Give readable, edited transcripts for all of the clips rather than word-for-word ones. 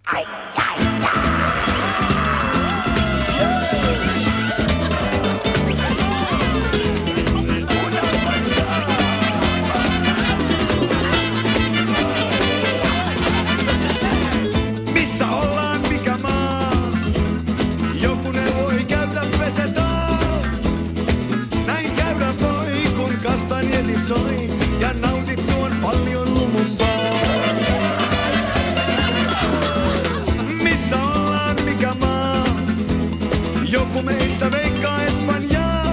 Ai, ai, ai. Missä ollaan, mikä maa? Joku neuvoi käydä pesetään. Näin käydä voi, kun kastanjetit soi ja nautit tuon paljon lumumpaa. Missä ollaan, mikä maa? Joku meistä veikkaa Espanjaa.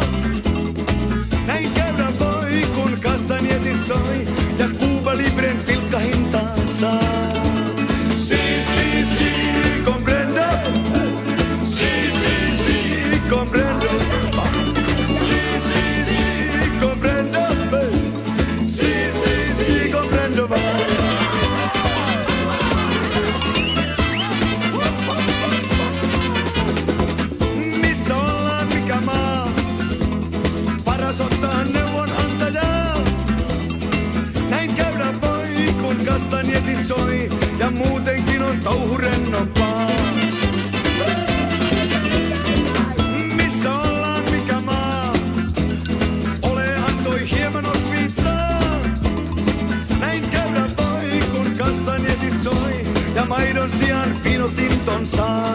Näin käydä voi, kun kastanjetit soi ja Cuba Libren pilkkahintaa saa. Si, comprendo. Si, comprendo. Si, comprendo. Si, comprendo. Missä ollaan, mikä maa? Paras ottaa neuvonantajaa. Näin käydä voi, kun kastanjetit soi ja muutenkin on touhu rennompaa. Missä ollaan, mikä maa? Olehan toi hieman osviittaa. Näin käydä voi, kun kastanjetit soi ja maidon sijaan pinotinton saa.